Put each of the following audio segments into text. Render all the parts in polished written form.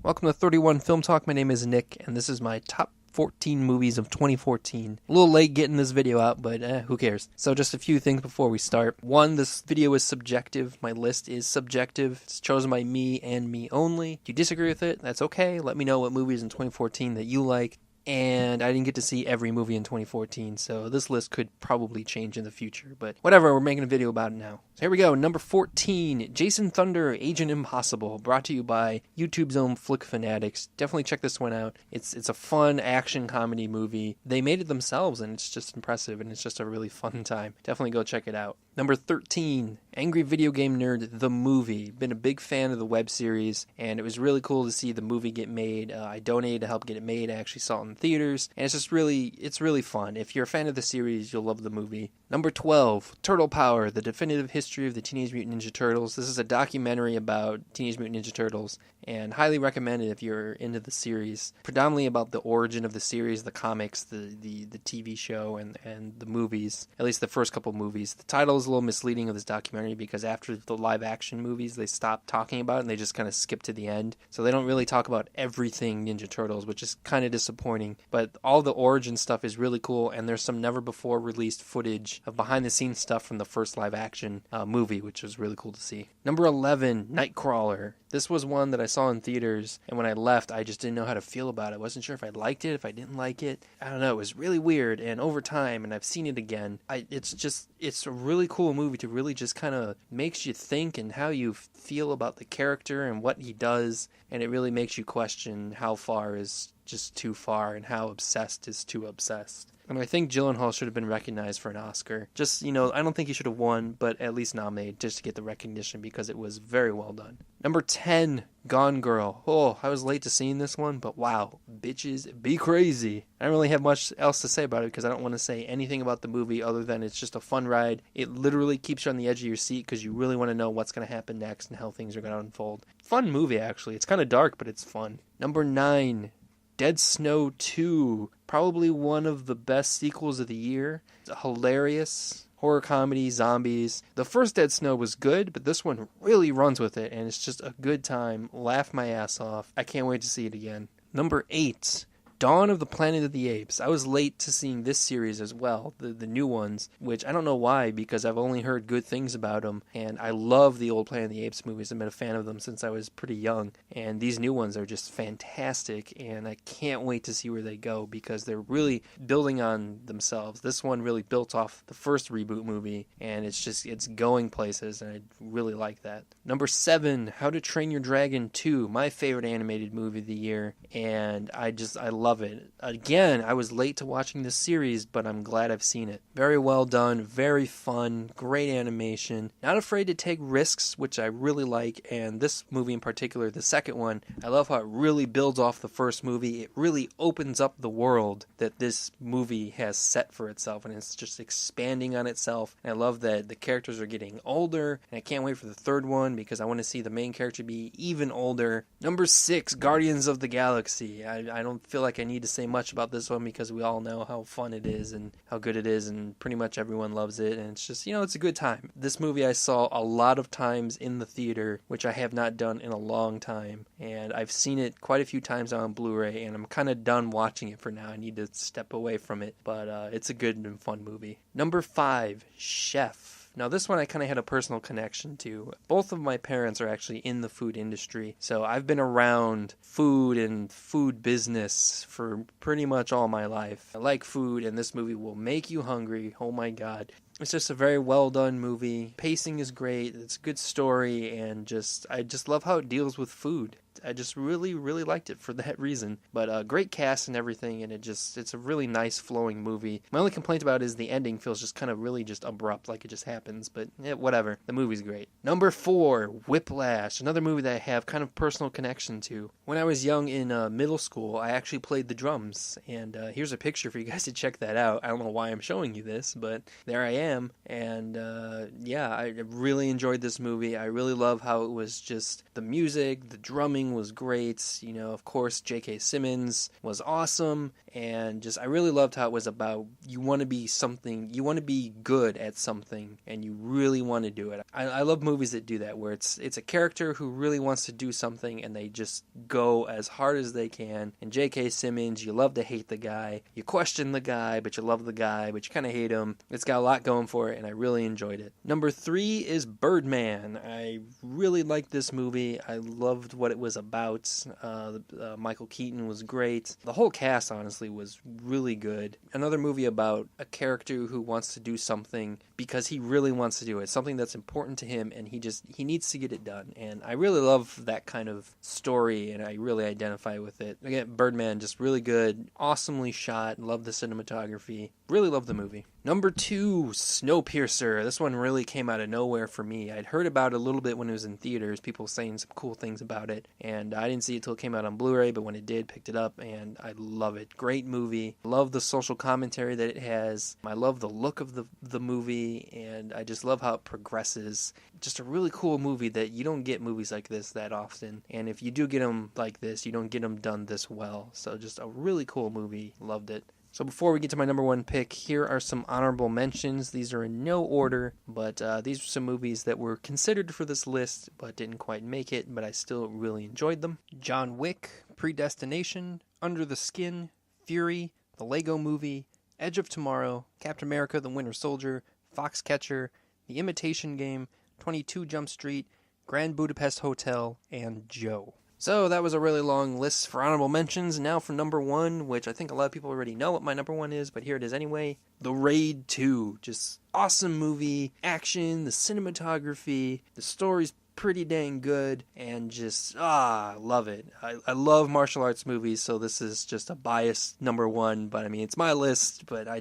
Welcome to 31 Film Talk. My name is Nick, and this is my top 14 movies of 2014. A little late getting this video out, but who cares? So just a few things before we start. One, this video is subjective. My list is subjective. It's chosen by me and me only. If you disagree with it, that's okay. Let me know what movies in 2014 that you like. And I didn't get to see every movie in 2014, so this list could probably change in the future. But whatever, we're making a video about it now. So here we go, number 14, Jason Thunder, Agent Impossible, brought to you by YouTube's own Flick Fanatics. Definitely check this one out. It's a fun action comedy movie. They made it themselves, and it's just impressive, and it's just a really fun time. Definitely go check it out. Number 13, Angry Video Game Nerd, The Movie. Been a big fan of the web series, and it was really cool to see the movie get made. I donated to help get it made. I actually saw it in theaters, and it's really fun. If you're a fan of the series, you'll love the movie. Number 12, Turtle Power, The Definitive History of the Teenage Mutant Ninja Turtles. This is a documentary about Teenage Mutant Ninja Turtles, and highly recommend it if you're into the series. Predominantly about the origin of the series, the comics, the TV show, and the movies, at least the first couple movies. The title is a little misleading of this documentary because after the live action movies, they stopped talking about it and they just kind of skip to the end. So they don't really talk about everything Ninja Turtles, which is kind of disappointing. But all the origin stuff is really cool, and there's some never before released footage of behind the scenes stuff from the first live action movie, which was really cool to see. Number 11, Nightcrawler. This was one that I saw in theaters, and when I left, I just didn't know how to feel about it. I wasn't sure if I liked it, if I didn't like it. I don't know. It was really weird, and over time, and I've seen it again, it's a really cool movie to really just kind of makes you think and how you feel about the character and what he does, and it really makes you question how far is just too far and how obsessed is too obsessed. And I think Gyllenhaal should have been recognized for an Oscar. Just, I don't think he should have won, but at least nominated just to get the recognition because it was very well done. Number 10, Gone Girl. Oh, I was late to seeing this one, but wow, bitches be crazy. I don't really have much else to say about it because I don't want to say anything about the movie other than it's just a fun ride. It literally keeps you on the edge of your seat because you really want to know what's going to happen next and how things are going to unfold. Fun movie, actually. It's kind of dark, but it's fun. Number 9, Dead Snow 2, probably one of the best sequels of the year. It's hilarious, horror comedy, zombies. The first Dead Snow was good, but this one really runs with it, and it's just a good time. Laugh my ass off. I can't wait to see it again. Number 8, Dawn of the Planet of the Apes. I was late to seeing this series as well, the new ones, which I don't know why, because I've only heard good things about them, and I love the old Planet of the Apes movies. I've been a fan of them since I was pretty young, and these new ones are just fantastic, and I can't wait to see where they go, because they're really building on themselves. This one really built off the first reboot movie, and it's going places, and I really like that. Number 7, How to Train Your Dragon 2, my favorite animated movie of the year, and I love it. Again, I was late to watching this series, but I'm glad I've seen it. Very well done, very fun, great animation, not afraid to take risks, which I really like, and this movie in particular, the second one, I love how it really builds off the first movie. It really opens up the world that this movie has set for itself, and it's just expanding on itself, and I love that the characters are getting older, and I can't wait for the third one, because I want to see the main character be even older. Number 6, Guardians of the Galaxy. I don't feel like I need to say much about this one because we all know how fun it is and how good it is, and pretty much everyone loves it, and it's just, it's a good time. This movie I saw a lot of times in the theater, which I have not done in a long time, and I've seen it quite a few times on Blu-ray, and I'm kind of done watching it for now. I need to step away from it, but it's a good and fun movie. Number 5, Chef. Now, this one I kind of had a personal connection to. Both of my parents are actually in the food industry, so I've been around food and food business for pretty much all my life. I like food, and this movie will make you hungry. Oh my god. It's just a very well done movie. Pacing is great. It's a good story, and I just love how it deals with food. I just really, really liked it for that reason. But great cast and everything, and it's a really nice flowing movie. My only complaint about it is the ending feels just kind of really just abrupt, like it just happens. But whatever. The movie's great. Number 4, Whiplash. Another movie that I have kind of personal connection to. When I was young in middle school, I actually played the drums. And here's a picture for you guys to check that out. I don't know why I'm showing you this, but there I am. And I really enjoyed this movie. I really love how it was just the music, the drumming acting was great. You know, of course, J.K. Simmons was awesome, and just I really loved how it was about you want to be something, you want to be good at something, and you really want to do it. I love movies that do that, where it's a character who really wants to do something, and they just go as hard as they can. And J.K. Simmons, you love to hate the guy, you question the guy, but you love the guy, but you kind of hate him. It's got a lot going for it, and I really enjoyed it. Number 3 is Birdman. I really liked this movie. I loved what it was about. Michael Keaton was great. The whole cast, honestly, was really good. Another movie about a character who wants to do something because he really wants to do it, something that's important to him, and he needs to get it done. And I really love that kind of story, and I really identify with it. Again, Birdman, just really good, awesomely shot. Love the cinematography. Really love the movie. Number 2, Snowpiercer. This one really came out of nowhere for me. I'd heard about it a little bit when it was in theaters, people saying some cool things about it, and I didn't see it until it came out on Blu-ray, but when it did, picked it up, and I love it. Great movie. Love the social commentary that it has. I love the look of the movie, and I just love how it progresses. Just a really cool movie that you don't get movies like this that often, and if you do get them like this, you don't get them done this well. So just a really cool movie. Loved it. So before we get to my number 1 pick, here are some honorable mentions. These are in no order, but these are some movies that were considered for this list, but didn't quite make it, but I still really enjoyed them. John Wick, Predestination, Under the Skin, Fury, The Lego Movie, Edge of Tomorrow, Captain America the Winter Soldier, Foxcatcher, The Imitation Game, 22 Jump Street, Grand Budapest Hotel, and Joe. So that was a really long list for honorable mentions. Now for number 1, which I think a lot of people already know what my number 1 is, but here it is anyway. The Raid 2. Just awesome movie. Action, the cinematography, the story's pretty dang good, and just, love it. I love martial arts movies, so this is just a biased number 1, but I mean, it's my list, but I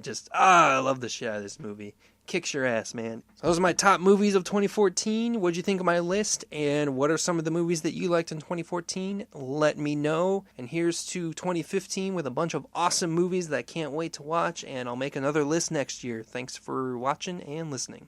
love the shit out of this movie. Kicks your ass, man. So those are my top movies of 2014. What'd you think of my list? And what are some of the movies that you liked in 2014? Let me know. And here's to 2015 with a bunch of awesome movies that I can't wait to watch. And I'll make another list next year. Thanks for watching and listening.